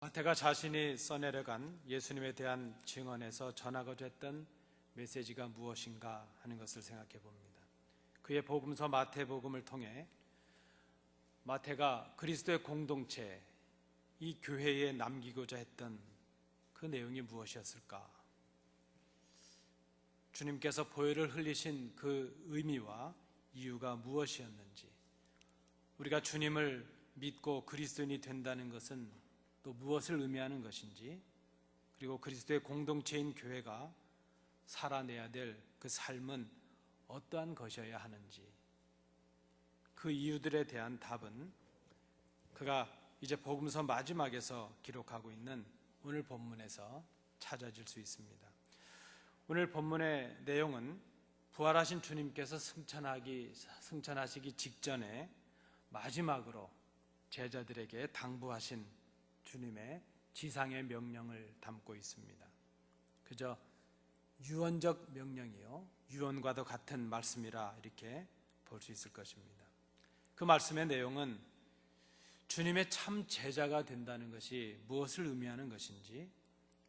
마태가 자신이 써내려간 예수님에 대한 증언에서 전하고자 했던 메시지가 무엇인가 하는 것을 생각해 봅니다. 그의 복음서 마태복음을 통해 마태가 그리스도의 공동체, 이 교회에 남기고자 했던 그 내용이 무엇이었을까? 주님께서 보혈을 흘리신 그 의미와 이유가 무엇이었는지, 우리가 주님을 믿고 그리스도인이 된다는 것은 또 무엇을 의미하는 것인지, 그리고 그리스도의 공동체인 교회가 살아내야 될 그 삶은 어떠한 것이어야 하는지, 그 이유들에 대한 답은 그가 이제 복음서 마지막에서 기록하고 있는 오늘 본문에서 찾아질 수 있습니다. 오늘 본문의 내용은 부활하신 주님께서 승천하시기 직전에 마지막으로 제자들에게 당부하신 주님의 지상의 명령을 담고 있습니다. 그저 유언적 명령이요, 유언과도 같은 말씀이라 이렇게 볼 수 있을 것입니다. 그 말씀의 내용은 주님의 참 제자가 된다는 것이 무엇을 의미하는 것인지,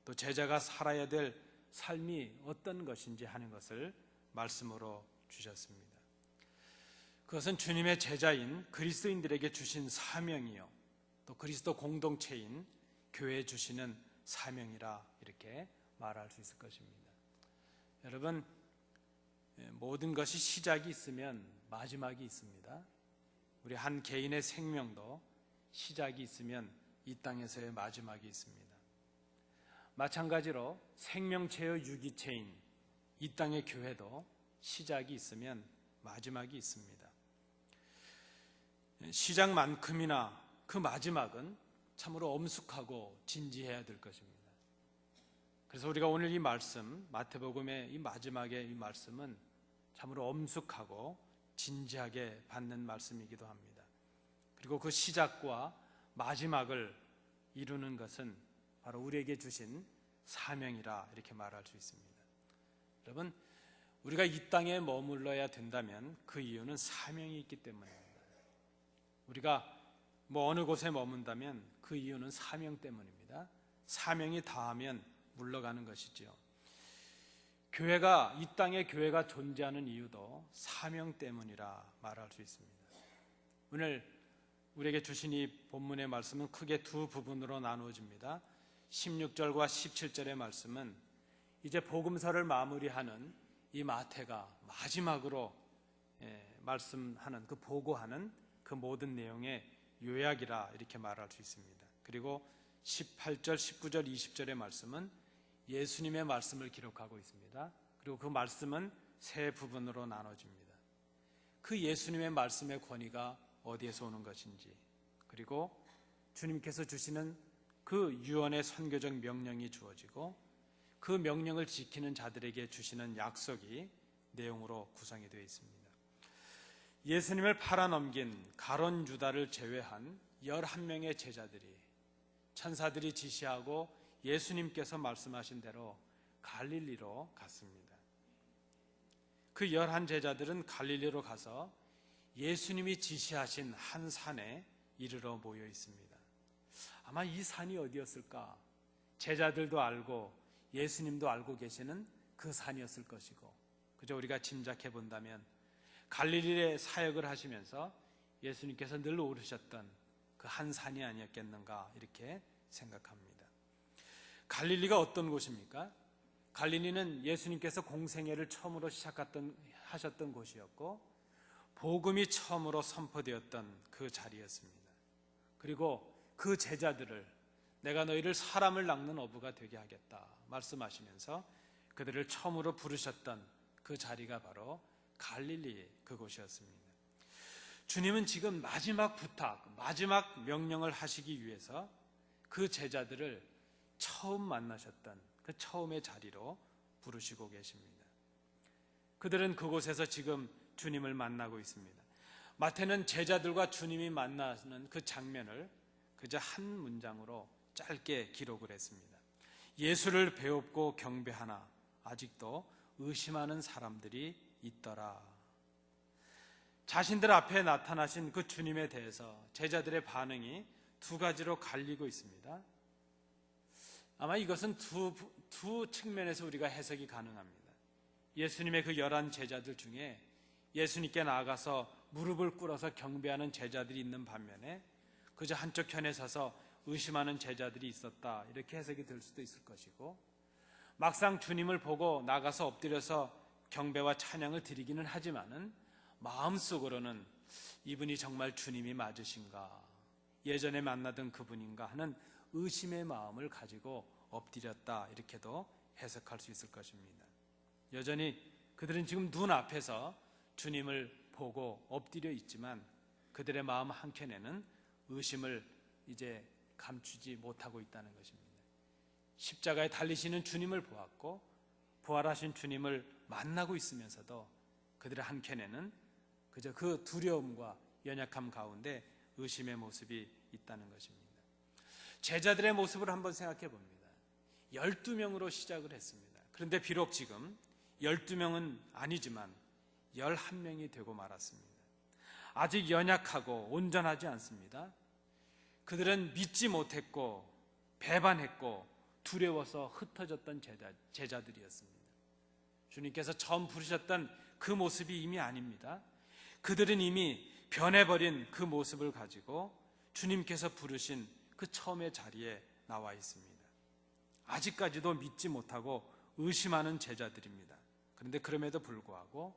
또 제자가 살아야 될 삶이 어떤 것인지 하는 것을 말씀으로 주셨습니다. 그것은 주님의 제자인 그리스도인들에게 주신 사명이요, 또 그리스도 공동체인 교회에 주시는 사명이라 이렇게 말할 수 있을 것입니다. 여러분, 모든 것이 시작이 있으면 마지막이 있습니다. 우리 한 개인의 생명도 시작이 있으면 이 땅에서의 마지막이 있습니다. 마찬가지로 생명체요 유기체인 이 땅의 교회도 시작이 있으면 마지막이 있습니다. 시작만큼이나 그 마지막은 참으로 엄숙하고 진지해야 될 것입니다. 그래서 우리가 오늘 이 말씀, 마태복음의 이 마지막의 이 말씀은 참으로 엄숙하고 진지하게 받는 말씀이기도 합니다. 그리고 그 시작과 마지막을 이루는 것은 바로 우리에게 주신 사명이라 이렇게 말할 수 있습니다. 여러분, 우리가 이 땅에 머물러야 된다면 그 이유는 사명이 있기 때문입니다. 우리가 어느 곳에 머문다면 그 이유는 사명 때문입니다. 사명이 다하면 물러가는 것이지요. 교회가, 이 땅에 교회가 존재하는 이유도 사명 때문이라 말할 수 있습니다. 오늘 우리에게 주신 이 본문의 말씀은 크게 두 부분으로 나누어집니다. 16절과 17절의 말씀은 이제 복음서를 마무리하는 이 마태가 마지막으로 말씀하는, 그 보고하는 그 모든 내용의 요약이라 이렇게 말할 수 있습니다. 그리고 18절, 19절, 20절의 말씀은 예수님의 말씀을 기록하고 있습니다. 그리고 그 말씀은 세 부분으로 나눠집니다. 그 예수님의 말씀의 권위가 어디에서 오는 것인지, 그리고 주님께서 주시는 그 유언의 선교적 명령이 주어지고 그 명령을 지키는 자들에게 주시는 약속이 내용으로 구성이 되어 있습니다. 예수님을 팔아넘긴 가룟 유다를 제외한 11명의 제자들이, 천사들이 지시하고 예수님께서 말씀하신 대로 갈릴리로 갔습니다. 그 11제자들은 갈릴리로 가서 예수님이 지시하신 한 산에 이르러 모여 있습니다. 아마 이 산이 어디였을까? 제자들도 알고 예수님도 알고 계시는 그 산이었을 것이고, 그저 우리가 짐작해 본다면 갈릴리에 사역을 하시면서 예수님께서 늘 오르셨던 그 한 산이 아니었겠는가 이렇게 생각합니다. 갈릴리가 어떤 곳입니까? 갈릴리는 예수님께서 공생애를 처음으로 하셨던 곳이었고 복음이 처음으로 선포되었던 그 자리였습니다. 그리고 그 제자들을 내가 너희를 사람을 낚는 어부가 되게 하겠다 말씀하시면서 그들을 처음으로 부르셨던 그 자리가 바로 갈릴리 그곳이었습니다. 주님은 지금 마지막 부탁, 마지막 명령을 하시기 위해서 그 제자들을 처음 만나셨던 그 처음의 자리로 부르시고 계십니다. 그들은 그곳에서 지금 주님을 만나고 있습니다. 마태는 제자들과 주님이 만나는 그 장면을 그저 한 문장으로 짧게 기록을 했습니다. 예수를 배웁고 경배하나 아직도 의심하는 사람들이 있더라. 자신들 앞에 나타나신 그 주님에 대해서 제자들의 반응이 두 가지로 갈리고 있습니다. 아마 이것은 두 측면에서 우리가 해석이 가능합니다. 예수님의 그 11 제자들 중에 예수님께 나아가서 무릎을 꿇어서 경배하는 제자들이 있는 반면에 그저 한쪽 편에 서서 의심하는 제자들이 있었다, 이렇게 해석이 될 수도 있을 것이고, 막상 주님을 보고 나가서 엎드려서 경배와 찬양을 드리기는 하지만은 마음속으로는 이분이 정말 주님이 맞으신가, 예전에 만나던 그분인가 하는 의심의 마음을 가지고 엎드렸다, 이렇게도 해석할 수 있을 것입니다. 여전히 그들은 지금 눈앞에서 주님을 보고 엎드려 있지만 그들의 마음 한켠에는 의심을 이제 감추지 못하고 있다는 것입니다. 십자가에 달리시는 주님을 보았고 부활하신 주님을 만나고 있으면서도 그들의 한켠에는 그저 그 두려움과 연약함 가운데 의심의 모습이 있다는 것입니다. 제자들의 모습을 한번 생각해 봅니다. 12명으로 시작을 했습니다. 그런데 비록 지금 12명은 아니지만 11명이 되고 말았습니다. 아직 연약하고 온전하지 않습니다. 그들은 믿지 못했고 배반했고 두려워서 흩어졌던 제자들이었습니다. 주님께서 처음 부르셨던 그 모습이 이미 아닙니다. 그들은 이미 변해버린 그 모습을 가지고 주님께서 부르신 그 처음의 자리에 나와 있습니다. 아직까지도 믿지 못하고 의심하는 제자들입니다. 그런데 그럼에도 불구하고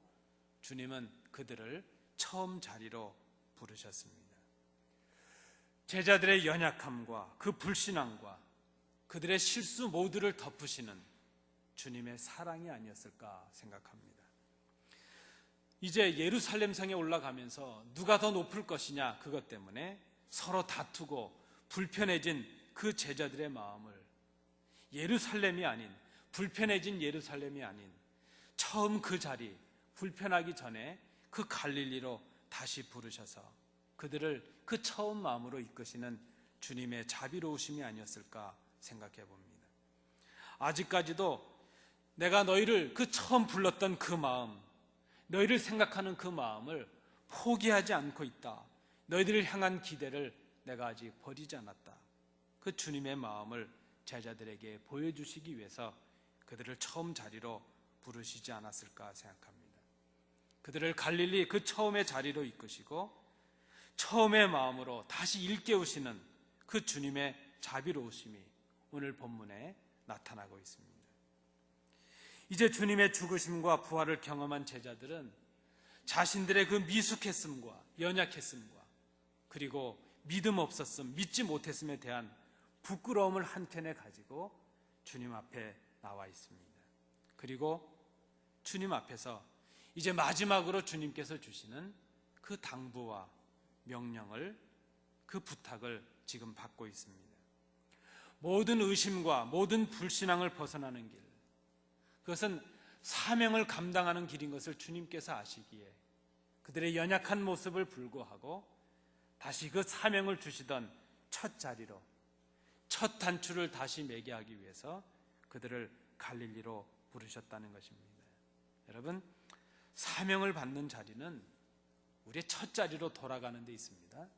주님은 그들을 처음 자리로 부르셨습니다. 제자들의 연약함과 그 불신앙과 그들의 실수 모두를 덮으시는 주님의 사랑이 아니었을까 생각합니다. 이제 예루살렘 성에 올라가면서 누가 더 높을 것이냐, 그것 때문에 서로 다투고 불편해진 그 제자들의 마음을 예루살렘이 아닌, 불편해진 예루살렘이 아닌 처음 그 자리, 불편하기 전에 그 갈릴리로 다시 부르셔서 그들을 그 처음 마음으로 이끄시는 주님의 자비로우심이 아니었을까 생각해 봅니다. 아직까지도 내가 너희를 그 처음 불렀던 그 마음, 너희를 생각하는 그 마음을 포기하지 않고 있다. 너희들을 향한 기대를 내가 아직 버리지 않았다. 그 주님의 마음을 제자들에게 보여주시기 위해서 그들을 처음 자리로 부르시지 않았을까 생각합니다. 그들을 갈릴리 그 처음의 자리로 이끄시고 처음의 마음으로 다시 일깨우시는 그 주님의 자비로우심이 오늘 본문에 나타나고 있습니다. 이제 주님의 죽으심과 부활을 경험한 제자들은 자신들의 그 미숙했음과 연약했음과 그리고 믿음 없었음, 믿지 못했음에 대한 부끄러움을 한켠에 가지고 주님 앞에 나와 있습니다. 그리고 주님 앞에서 이제 마지막으로 주님께서 주시는 그 당부와 명령을, 그 부탁을 지금 받고 있습니다. 모든 의심과 모든 불신앙을 벗어나는 길, 그것은 사명을 감당하는 길인 것을 주님께서 아시기에 그들의 연약한 모습을 불구하고 다시 그 사명을 주시던 첫 자리로, 첫 단추를 다시 매게 하기 위해서 그들을 갈릴리로 부르셨다는 것입니다. 여러분, 사명을 받는 자리는 우리의 첫 자리로 돌아가는 데 있습니다.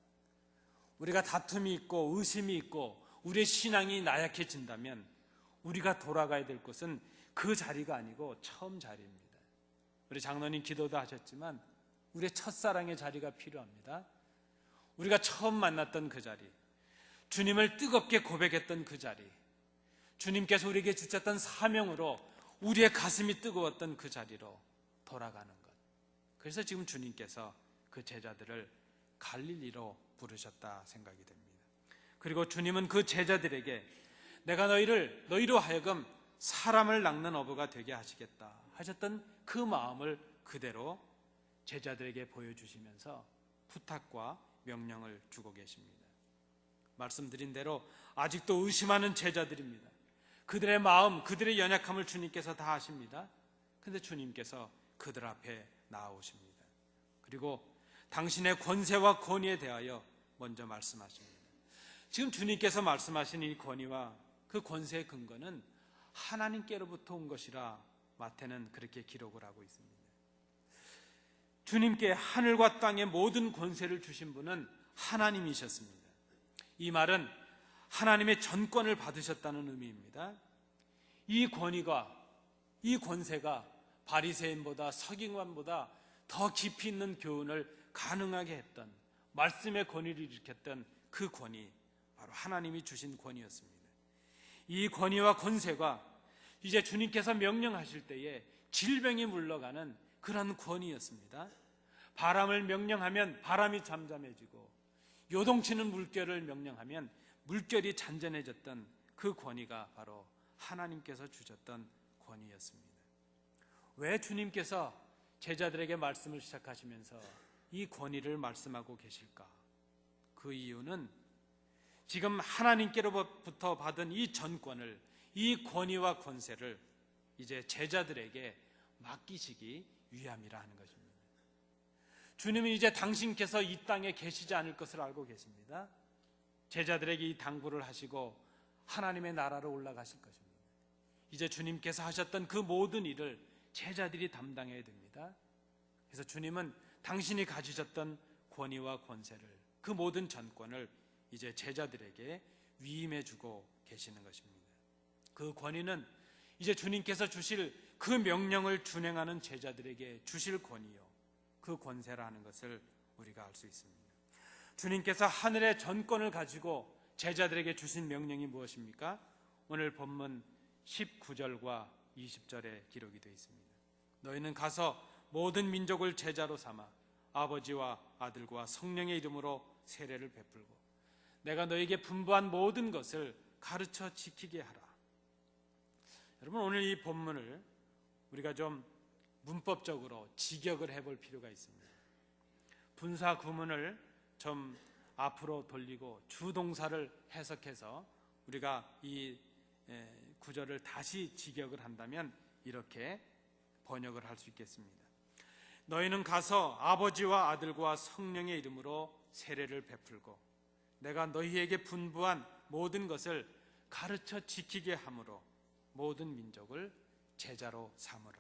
우리가 다툼이 있고 의심이 있고 우리의 신앙이 나약해진다면 우리가 돌아가야 될 곳은 그 자리가 아니고 처음 자리입니다. 우리 장로님 기도도 하셨지만 우리의 첫사랑의 자리가 필요합니다. 우리가 처음 만났던 그 자리, 주님을 뜨겁게 고백했던 그 자리, 주님께서 우리에게 주셨던 사명으로 우리의 가슴이 뜨거웠던 그 자리로 돌아가는 것. 그래서 지금 주님께서 그 제자들을 갈릴리로 부르셨다 생각이 됩니다. 그리고 주님은 그 제자들에게 내가 너희로 하여금 사람을 낚는 어부가 되게 하시겠다 하셨던 그 마음을 그대로 제자들에게 보여주시면서 부탁과 명령을 주고 계십니다. 말씀드린 대로 아직도 의심하는 제자들입니다. 그들의 마음, 그들의 연약함을 주님께서 다 아십니다. 그런데 주님께서 그들 앞에 나아오십니다. 그리고 당신의 권세와 권위에 대하여 먼저 말씀하십니다. 지금 주님께서 말씀하신 이 권위와 그 권세의 근거는 하나님께로부터 온 것이라 마태는 그렇게 기록을 하고 있습니다. 주님께 하늘과 땅의 모든 권세를 주신 분은 하나님이셨습니다. 이 말은 하나님의 전권을 받으셨다는 의미입니다. 이 권위가, 이 권세가 바리새인보다 서기관보다 더 깊이 있는 교훈을 가능하게 했던, 말씀의 권위를 일으켰던 그 권위, 바로 하나님이 주신 권위였습니다. 이 권위와 권세가 이제 주님께서 명령하실 때에 질병이 물러가는 그런 권위였습니다. 바람을 명령하면 바람이 잠잠해지고, 요동치는 물결을 명령하면 물결이 잔잔해졌던 그 권위가 바로 하나님께서 주셨던 권위였습니다. 왜 주님께서 제자들에게 말씀을 시작하시면서 이 권위를 말씀하고 계실까? 그 이유는 지금 하나님께로부터 받은 이 전권을, 이 권위와 권세를 이제 제자들에게 맡기시기 위함이라 하는 것입니다. 주님은 이제 당신께서 이 땅에 계시지 않을 것을 알고 계십니다. 제자들에게 이 당부를 하시고 하나님의 나라로 올라가실 것입니다. 이제 주님께서 하셨던 그 모든 일을 제자들이 담당해야 됩니다. 그래서 주님은 당신이 가지셨던 권위와 권세를, 그 모든 전권을 이제 제자들에게 위임해 주고 계시는 것입니다. 그 권위는 이제 주님께서 주실 그 명령을 준행하는 제자들에게 주실 권위요, 그 권세라 하는 것을 우리가 알 수 있습니다. 주님께서 하늘의 전권을 가지고 제자들에게 주신 명령이 무엇입니까? 오늘 본문 19절과 20절에 기록이 되어 있습니다. 너희는 가서 모든 민족을 제자로 삼아 아버지와 아들과 성령의 이름으로 세례를 베풀고 내가 너희에게 분부한 모든 것을 가르쳐 지키게 하라. 여러분, 오늘 이 본문을 우리가 좀 문법적으로 직역을 해볼 필요가 있습니다. 분사 구문을 좀 앞으로 돌리고 주동사를 해석해서 우리가 이 구절을 다시 직역을 한다면 이렇게 번역을 할 수 있겠습니다. 너희는 가서 아버지와 아들과 성령의 이름으로 세례를 베풀고 내가 너희에게 분부한 모든 것을 가르쳐 지키게 함으로 모든 민족을 제자로 삼으라.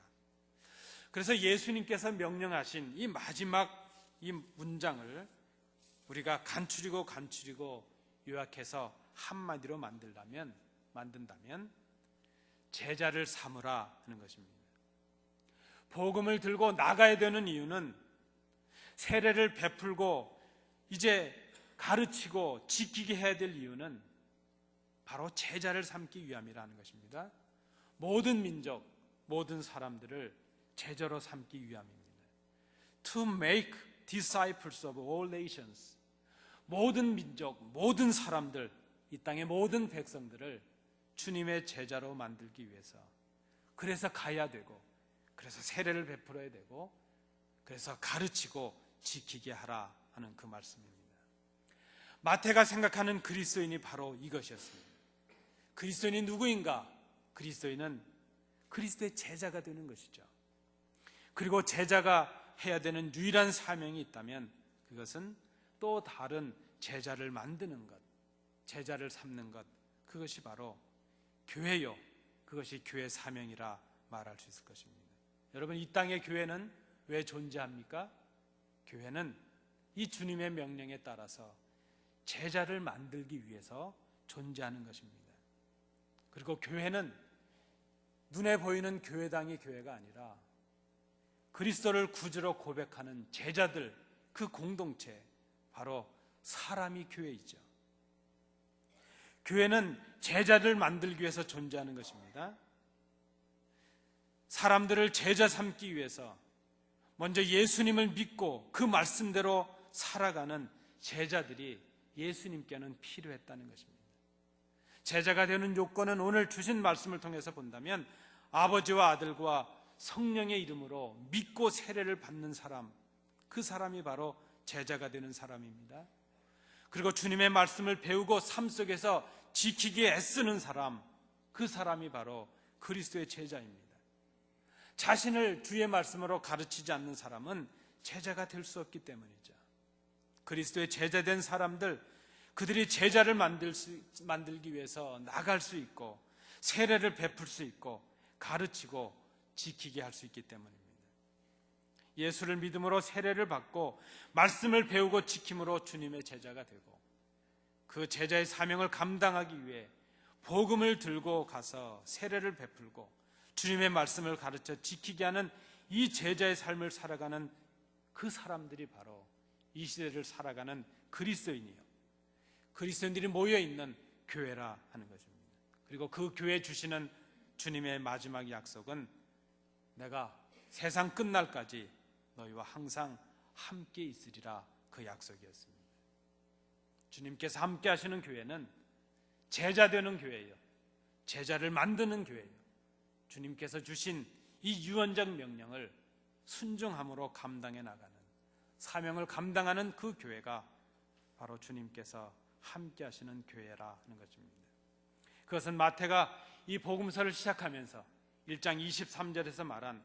그래서 예수님께서 명령하신 이 마지막 이 문장을 우리가 간추리고 요약해서 한마디로 만든다면 제자를 삼으라 하는 것입니다. 복음을 들고 나가야 되는 이유는, 세례를 베풀고 이제 가르치고 지키게 해야 될 이유는 바로 제자를 삼기 위함이라는 것입니다. 모든 민족, 모든 사람들을 제자로 삼기 위함입니다. To make disciples of all nations. 모든 민족, 모든 사람들, 이 땅의 모든 백성들을 주님의 제자로 만들기 위해서, 그래서 가야 되고, 그래서 세례를 베풀어야 되고, 그래서 가르치고 지키게 하라 하는 그 말씀입니다. 마태가 생각하는 그리스도인이 바로 이것이었습니다. 그리스도인이 누구인가? 그리스도인은 그리스도의 제자가 되는 것이죠. 그리고 제자가 해야 되는 유일한 사명이 있다면 그것은 또 다른 제자를 만드는 것, 제자를 삼는 것, 그것이 바로 교회요, 그것이 교회 사명이라 말할 수 있을 것입니다. 여러분, 이 땅의 교회는 왜 존재합니까? 교회는 이 주님의 명령에 따라서 제자를 만들기 위해서 존재하는 것입니다. 그리고 교회는 눈에 보이는 교회당이 교회가 아니라 그리스도를 구주로 고백하는 제자들, 그 공동체, 바로 사람이 교회이죠. 교회는 제자를 만들기 위해서 존재하는 것입니다. 사람들을 제자 삼기 위해서 먼저 예수님을 믿고 그 말씀대로 살아가는 제자들이 예수님께는 필요했다는 것입니다. 제자가 되는 요건은 오늘 주신 말씀을 통해서 본다면 아버지와 아들과 성령의 이름으로 믿고 세례를 받는 사람, 그 사람이 바로 제자가 되는 사람입니다. 그리고 주님의 말씀을 배우고 삶 속에서 지키기에 애쓰는 사람, 그 사람이 바로 그리스도의 제자입니다. 자신을 주의 말씀으로 가르치지 않는 사람은 제자가 될 수 없기 때문이죠. 그리스도의 제자된 사람들, 그들이 제자를 만들기 위해서 나갈 수 있고 세례를 베풀 수 있고 가르치고 지키게 할 수 있기 때문입니다. 예수를 믿음으로 세례를 받고 말씀을 배우고 지킴으로 주님의 제자가 되고, 그 제자의 사명을 감당하기 위해 복음을 들고 가서 세례를 베풀고 주님의 말씀을 가르쳐 지키게 하는 이 제자의 삶을 살아가는 그 사람들이 바로 이 시대를 살아가는 그리스도인이요, 그리스도인들이 모여있는 교회라 하는 것입니다. 그리고 그 교회에 주시는 주님의 마지막 약속은 내가 세상 끝날까지 너희와 항상 함께 있으리라, 그 약속이었습니다. 주님께서 함께 하시는 교회는 제자 되는 교회예요. 제자를 만드는 교회예요. 주님께서 주신 이 유언적 명령을 순종함으로 감당해 나가는, 사명을 감당하는 그 교회가 바로 주님께서 함께 하시는 교회라 하는 것입니다. 그것은 마태가 이 복음서를 시작하면서 1장 23절에서 말한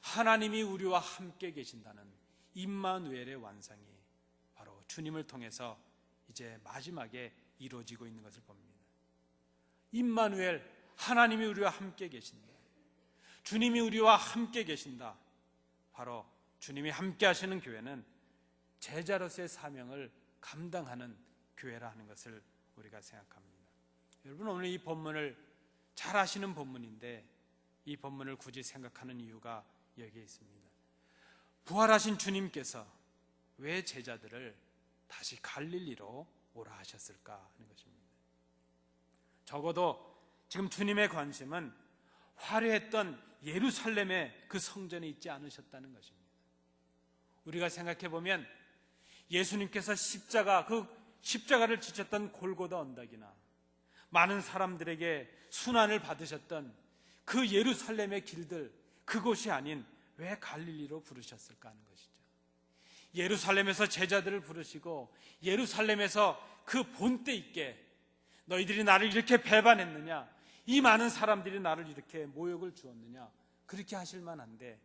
하나님이 우리와 함께 계신다는 임마누엘의 완성이 바로 주님을 통해서 이제 마지막에 이루어지고 있는 것을 봅니다. 임마누엘, 하나님이 우리와 함께 계신다, 주님이 우리와 함께 계신다. 바로 주님이 함께 하시는 교회는 제자로서의 사명을 감당하는 교회라 하는 것을 우리가 생각합니다. 여러분, 오늘 이 본문을 잘 아시는 본문인데 이 본문을 굳이 생각하는 이유가 여기에 있습니다. 부활하신 주님께서 왜 제자들을 다시 갈릴리로 오라 하셨을까 하는 것입니다. 적어도 지금 주님의 관심은 화려했던 예루살렘의 그 성전에 있지 않으셨다는 것입니다. 우리가 생각해 보면 예수님께서 그 십자가를 지쳤던 골고다 언덕이나 많은 사람들에게 순환을 받으셨던 그 예루살렘의 길들, 그곳이 아닌 왜 갈릴리로 부르셨을까 하는 것이죠. 예루살렘에서 제자들을 부르시고 예루살렘에서 그 본때 있게 너희들이 나를 이렇게 배반했느냐, 이 많은 사람들이 나를 이렇게 모욕을 주었느냐, 그렇게 하실 만한데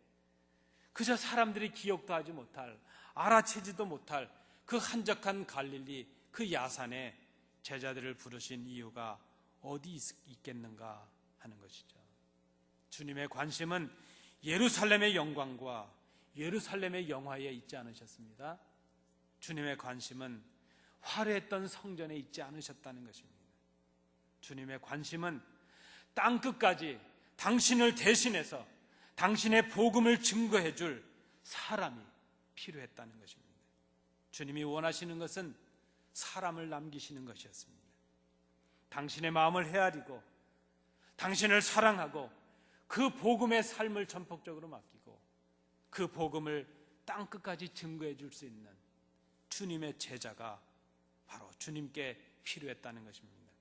그저 사람들이 기억도 하지 못할, 알아채지도 못할 그 한적한 갈릴리, 그 야산에 제자들을 부르신 이유가 어디 있겠는가 하는 것이죠. 주님의 관심은 예루살렘의 영광과 예루살렘의 영화에 있지 않으셨습니다. 주님의 관심은 화려했던 성전에 있지 않으셨다는 것입니다. 주님의 관심은 땅끝까지 당신을 대신해서 당신의 복음을 증거해 줄 사람이 필요했다는 것입니다. 주님이 원하시는 것은 사람을 남기시는 것이었습니다. 당신의 마음을 헤아리고 당신을 사랑하고 그 복음의 삶을 전폭적으로 맡기고 그 복음을 땅끝까지 증거해 줄 수 있는 주님의 제자가 바로 주님께 필요했다는 것입니다.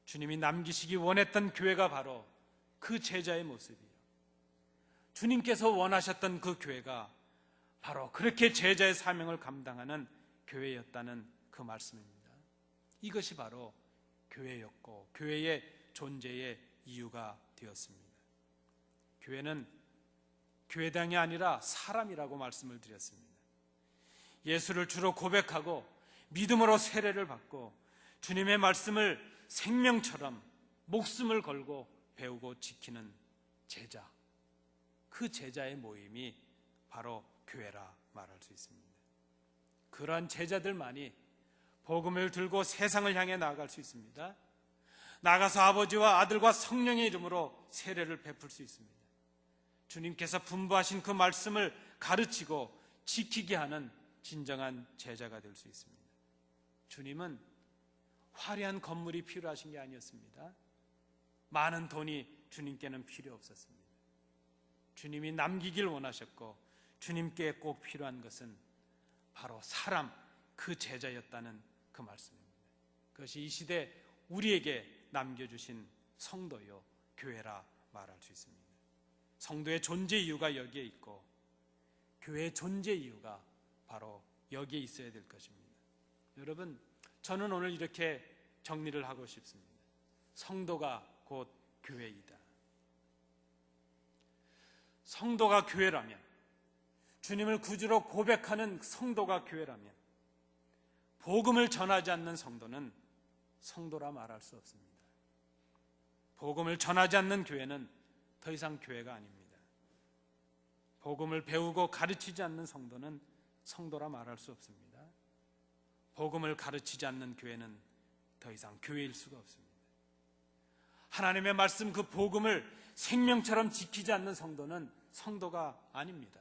주님이 남기시기 원했던 교회가 바로 그 제자의 모습이에요. 주님께서 원하셨던 그 교회가 바로 그렇게 제자의 사명을 감당하는 교회였다는 그 말씀입니다. 이것이 바로 교회였고 교회의 존재의 이유가 되었습니다. 교회는 교회당이 아니라 사람이라고 말씀을 드렸습니다. 예수를 주로 고백하고 믿음으로 세례를 받고 주님의 말씀을 생명처럼 목숨을 걸고 배우고 지키는 제자, 그 제자의 모임이 바로 교회라 말할 수 있습니다. 그러한 제자들만이 복음을 들고 세상을 향해 나아갈 수 있습니다. 나가서 아버지와 아들과 성령의 이름으로 세례를 베풀 수 있습니다. 주님께서 분부하신 그 말씀을 가르치고 지키게 하는 진정한 제자가 될 수 있습니다. 주님은 화려한 건물이 필요하신 게 아니었습니다. 많은 돈이 주님께는 필요 없었습니다. 주님이 남기길 원하셨고 주님께 꼭 필요한 것은 바로 사람, 그 제자였다는 그 말씀입니다. 그것이 이 시대 우리에게 남겨주신 성도요, 교회라 말할 수 있습니다. 성도의 존재 이유가 여기에 있고 교회의 존재 이유가 바로 여기에 있어야 될 것입니다. 여러분, 저는 오늘 이렇게 정리를 하고 싶습니다. 성도가 곧 교회이다. 성도가 교회라면, 주님을 구주로 고백하는 성도가 교회라면, 복음을 전하지 않는 성도는 성도라 말할 수 없습니다. 복음을 전하지 않는 교회는 더 이상 교회가 아닙니다. 복음을 배우고 가르치지 않는 성도는 성도라 말할 수 없습니다. 복음을 가르치지 않는 교회는 더 이상 교회일 수가 없습니다. 하나님의 말씀 그 복음을 생명처럼 지키지 않는 성도는 성도가 아닙니다.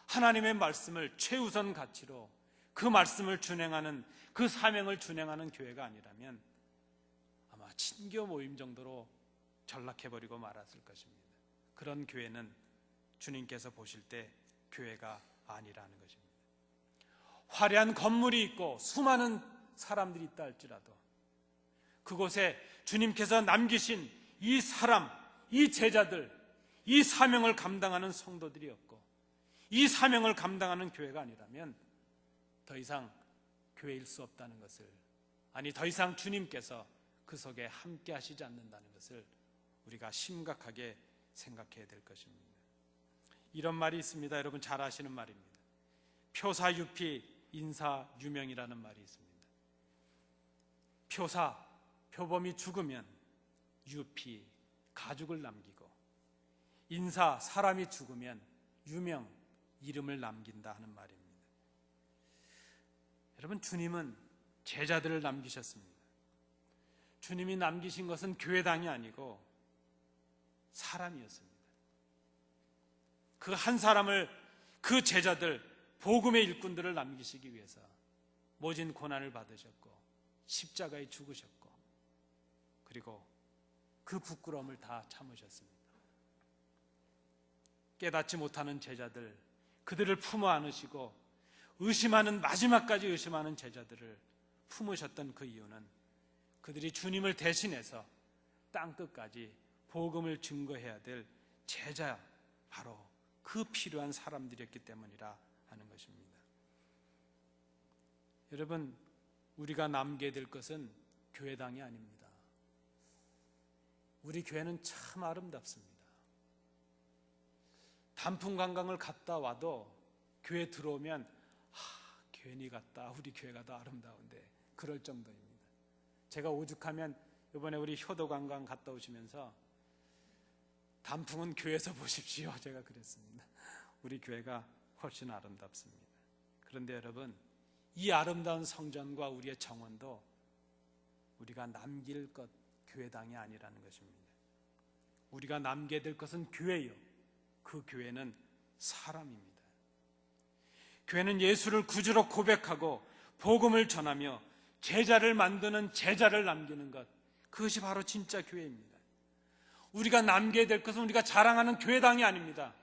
하나님의 말씀을 최우선 가치로 그 말씀을 준행하는, 그 사명을 준행하는 교회가 아니라면 아마 친교 모임 정도로 전락해버리고 말았을 것입니다. 그런 교회는 주님께서 보실 때 교회가 아니라는 것입니다. 화려한 건물이 있고 수많은 사람들이 있다 할지라도 그곳에 주님께서 남기신 이 사람, 이 제자들, 이 사명을 감당하는 성도들이 없고 이 사명을 감당하는 교회가 아니라면 더 이상 교회일 수 없다는 것을, 아니 더 이상 주님께서 그 속에 함께 하시지 않는다는 것을 우리가 심각하게 생각해야 될 것입니다. 이런 말이 있습니다. 여러분 잘 아시는 말입니다. 표사유피 인사유명이라는 말이 있습니다. 표사, 표범이 죽으면 유피, 가죽을 남기고, 인사, 사람이 죽으면 유명, 이름을 남긴다 하는 말입니다. 여러분, 주님은 제자들을 남기셨습니다. 주님이 남기신 것은 교회당이 아니고 사람이었습니다. 그 한 사람을, 그 제자들, 복음의 일꾼들을 남기시기 위해서 모진 고난을 받으셨고 십자가에 죽으셨고 그리고 그 부끄러움을 다 참으셨습니다. 깨닫지 못하는 제자들, 그들을 품어 안으시고 의심하는, 마지막까지 의심하는 제자들을 품으셨던 그 이유는 그들이 주님을 대신해서 땅끝까지 복음을 증거해야 될 제자, 바로 그 필요한 사람들이었기 때문이라 하는 것입니다. 여러분, 우리가 남게 될 것은 교회당이 아닙니다. 우리 교회는 참 아름답습니다. 단풍 관광을 갔다 와도 교회 들어오면 괜히 갔다, 우리 교회가 더 아름다운데, 그럴 정도입니다. 제가 오죽하면 이번에 우리 효도 관광 갔다 오시면서 단풍은 교회에서 보십시오, 제가 그랬습니다. 우리 교회가 훨씬 아름답습니다. 그런데 여러분, 이 아름다운 성전과 우리의 정원도 우리가 남길 것, 교회당이 아니라는 것입니다. 우리가 남게 될 것은 교회요, 그 교회는 사람입니다. 교회는 예수를 구주로 고백하고 복음을 전하며 제자를 만드는 제자를 남기는 것, 그것이 바로 진짜 교회입니다. 우리가 남게 될 것은 우리가 자랑하는 교회당이 아닙니다.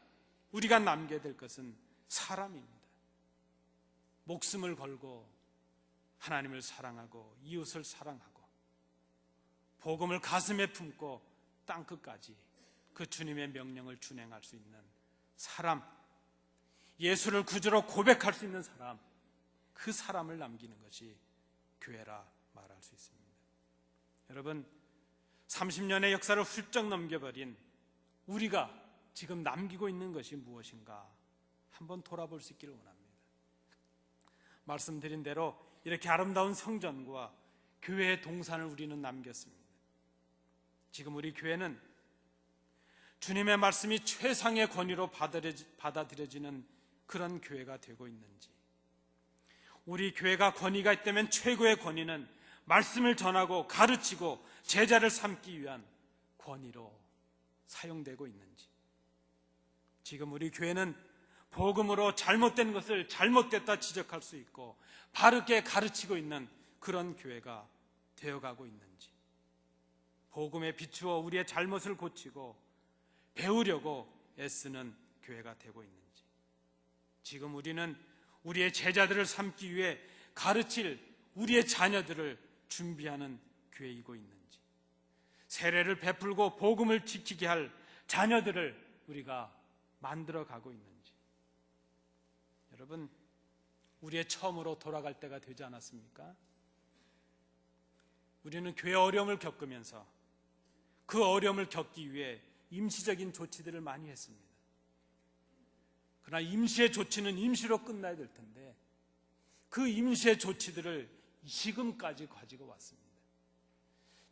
우리가 남게 될 것은 사람입니다. 목숨을 걸고 하나님을 사랑하고 이웃을 사랑하고 복음을 가슴에 품고 땅끝까지 그 주님의 명령을 준행할 수 있는 사람, 예수를 구주로 고백할 수 있는 사람, 그 사람을 남기는 것이 교회라 말할 수 있습니다. 여러분, 30년의 역사를 훌쩍 넘겨버린 우리가 지금 남기고 있는 것이 무엇인가 한번 돌아볼 수 있기를 원합니다. 말씀드린 대로 이렇게 아름다운 성전과 교회의 동산을 우리는 남겼습니다. 지금 우리 교회는 주님의 말씀이 최상의 권위로 받아들여지는 그런 교회가 되고 있는지, 우리 교회가 권위가 있다면 최고의 권위는 말씀을 전하고 가르치고 제자를 삼기 위한 권위로 사용되고 있는지, 지금 우리 교회는 복음으로 잘못된 것을 잘못됐다 지적할 수 있고 바르게 가르치고 있는 그런 교회가 되어가고 있는지, 복음에 비추어 우리의 잘못을 고치고 배우려고 애쓰는 교회가 되고 있는지, 지금 우리는 우리의 제자들을 삼기 위해 가르칠 우리의 자녀들을 준비하는 교회이고 있는지, 세례를 베풀고 복음을 지키게 할 자녀들을 우리가 만들어 가고 있는지, 여러분, 우리의 처음으로 돌아갈 때가 되지 않았습니까? 우리는 교회 어려움을 겪으면서 그 어려움을 겪기 위해 임시적인 조치들을 많이 했습니다. 그러나 임시의 조치는 임시로 끝나야 될 텐데 그 임시의 조치들을 지금까지 가지고 왔습니다.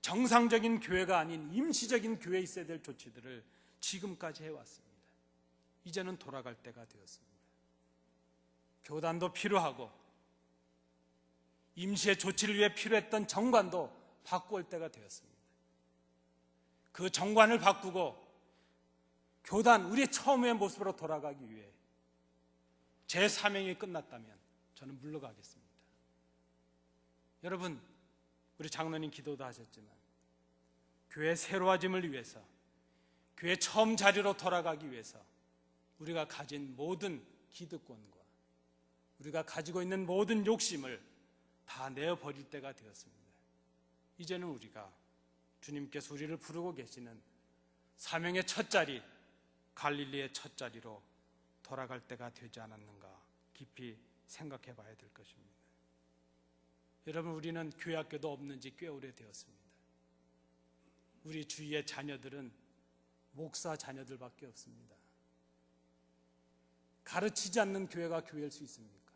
정상적인 교회가 아닌 임시적인 교회에 있어야 될 조치들을 지금까지 해왔습니다. 이제는 돌아갈 때가 되었습니다. 교단도 필요하고 임시의 조치를 위해 필요했던 정관도 바꾸올 때가 되었습니다. 그 정관을 바꾸고 교단, 우리의 처음의 모습으로 돌아가기 위해 제 사명이 끝났다면 저는 물러가겠습니다. 여러분, 우리 장로님 기도도 하셨지만 교회 새로워짐을 위해서, 교회 처음 자리로 돌아가기 위해서 우리가 가진 모든 기득권과 우리가 가지고 있는 모든 욕심을 다 내어버릴 때가 되었습니다. 이제는 우리가 주님께서 우리를 부르고 계시는 사명의 첫 자리, 갈릴리의 첫 자리로 돌아갈 때가 되지 않았는가 깊이 생각해 봐야 될 것입니다. 여러분, 우리는 교회 학교도 없는 지 꽤 오래되었습니다. 우리 주위의 자녀들은 목사 자녀들밖에 없습니다. 가르치지 않는 교회가 교회일 수 있습니까?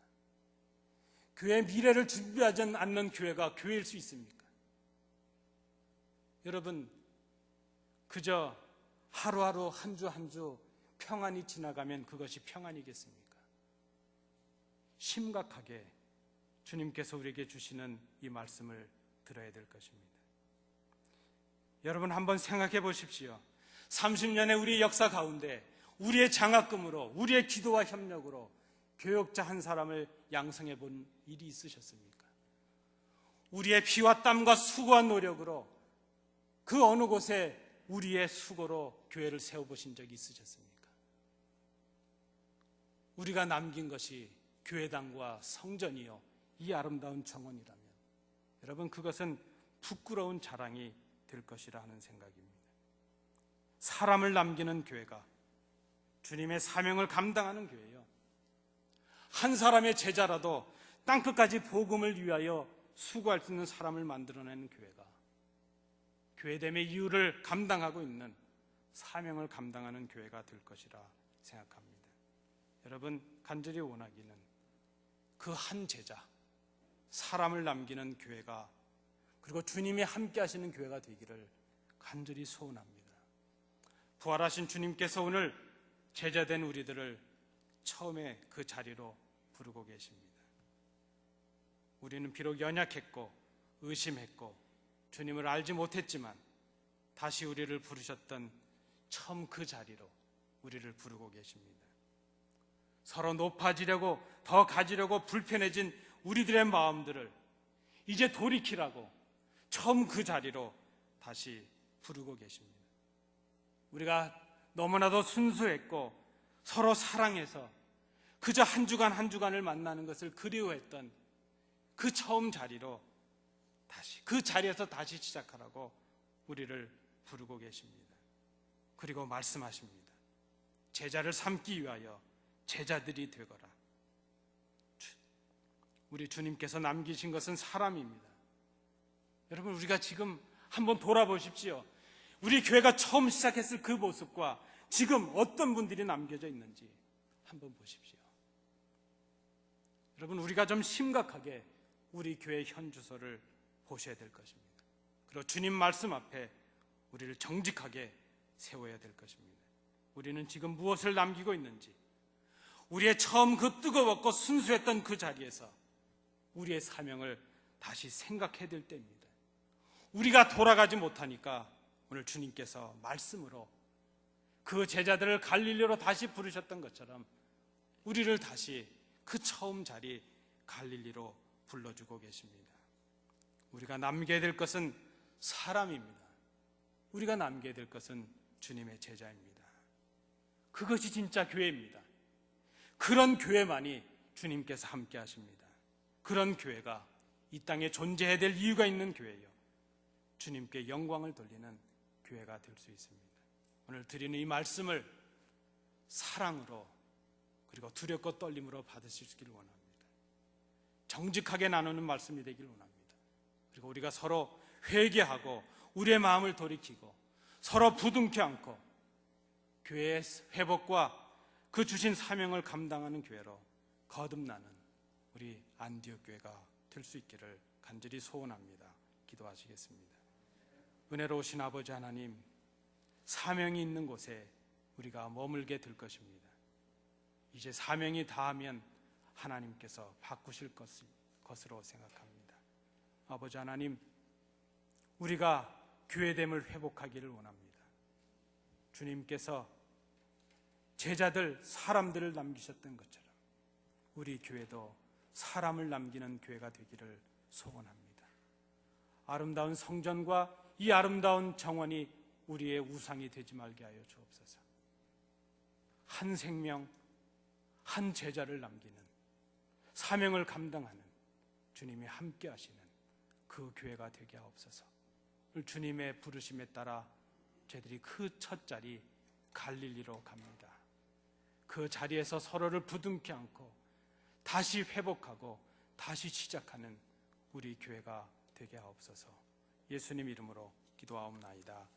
교회의 미래를 준비하지 않는 교회가 교회일 수 있습니까? 여러분, 그저 하루하루 한 주 한 주 평안이 지나가면 그것이 평안이겠습니까? 심각하게 주님께서 우리에게 주시는 이 말씀을 들어야 될 것입니다. 여러분, 한번 생각해 보십시오. 30년의 우리 역사 가운데 우리의 장학금으로, 우리의 기도와 협력으로 교역자 한 사람을 양성해 본 일이 있으셨습니까? 우리의 피와 땀과 수고와 노력으로 그 어느 곳에 우리의 수고로 교회를 세워보신 적이 있으셨습니까? 우리가 남긴 것이 교회당과 성전이요, 이 아름다운 정원이라면 여러분, 그것은 부끄러운 자랑이 될 것이라 하는 생각입니다. 사람을 남기는 교회가 주님의 사명을 감당하는 교회요, 한 사람의 제자라도 땅끝까지 복음을 위하여 수고할 수 있는 사람을 만들어내는 교회가 교회됨의 이유를 감당하고 있는, 사명을 감당하는 교회가 될 것이라 생각합니다. 여러분, 간절히 원하기는 그 한 제자, 사람을 남기는 교회가, 그리고 주님이 함께 하시는 교회가 되기를 간절히 소원합니다. 부활하신 주님께서 오늘 제자된 우리들을 처음에 그 자리로 부르고 계십니다. 우리는 비록 연약했고 의심했고 주님을 알지 못했지만 다시 우리를 부르셨던 처음 그 자리로 우리를 부르고 계십니다. 서로 높아지려고, 더 가지려고 불편해진 우리들의 마음들을 이제 돌이키라고 처음 그 자리로 다시 부르고 계십니다. 우리가 너무나도 순수했고 서로 사랑해서 그저 한 주간 한 주간을 만나는 것을 그리워했던 그 처음 자리로 다시, 그 자리에서 다시 시작하라고 우리를 부르고 계십니다. 그리고 말씀하십니다. 제자를 삼기 위하여 제자들이 되거라. 우리 주님께서 남기신 것은 사람입니다. 여러분, 우리가 지금 한번 돌아보십시오. 우리 교회가 처음 시작했을 그 모습과 지금 어떤 분들이 남겨져 있는지 한번 보십시오. 여러분, 우리가 좀 심각하게 우리 교회 현주소를 보셔야 될 것입니다. 그리고 주님 말씀 앞에 우리를 정직하게 세워야 될 것입니다. 우리는 지금 무엇을 남기고 있는지, 우리의 처음 그 뜨거웠고 순수했던 그 자리에서 우리의 사명을 다시 생각해야 될 때입니다. 우리가 돌아가지 못하니까 오늘 주님께서 말씀으로 그 제자들을 갈릴리로 다시 부르셨던 것처럼 우리를 다시 그 처음 자리 갈릴리로 불러주고 계십니다. 우리가 남겨야 될 것은 사람입니다. 우리가 남겨야 될 것은 주님의 제자입니다. 그것이 진짜 교회입니다. 그런 교회만이 주님께서 함께 하십니다. 그런 교회가 이 땅에 존재해야 될 이유가 있는 교회요, 주님께 영광을 돌리는 교회가 될 수 있습니다. 오늘 드리는 이 말씀을 사랑으로 그리고 두렵고 떨림으로 받으시길 원합니다. 정직하게 나누는 말씀이 되길 원합니다. 그리고 우리가 서로 회개하고 우리의 마음을 돌이키고 서로 부둥켜 안고 교회의 회복과 그 주신 사명을 감당하는 교회로 거듭나는 우리 안디옥 교회가 될 수 있기를 간절히 소원합니다. 기도하시겠습니다. 은혜로우신 아버지 하나님, 사명이 있는 곳에 우리가 머물게 될 것입니다. 이제 사명이 다하면 하나님께서 바꾸실 것으로 생각합니다. 아버지 하나님, 우리가 교회됨을 회복하기를 원합니다. 주님께서 제자들, 사람들을 남기셨던 것처럼 우리 교회도 사람을 남기는 교회가 되기를 소원합니다. 아름다운 성전과 이 아름다운 정원이 우리의 우상이 되지 말게 하여 주옵소서. 한 생명, 한 제자를 남기는, 사명을 감당하는 주님이 함께 하시는 그 교회가 되게 하옵소서. 오늘 주님의 부르심에 따라 저희들이 그 첫 자리 갈릴리로 갑니다. 그 자리에서 서로를 부둥켜 안고 다시 회복하고 다시 시작하는 우리 교회가 되게 하옵소서. 예수님 이름으로 기도하옵나이다.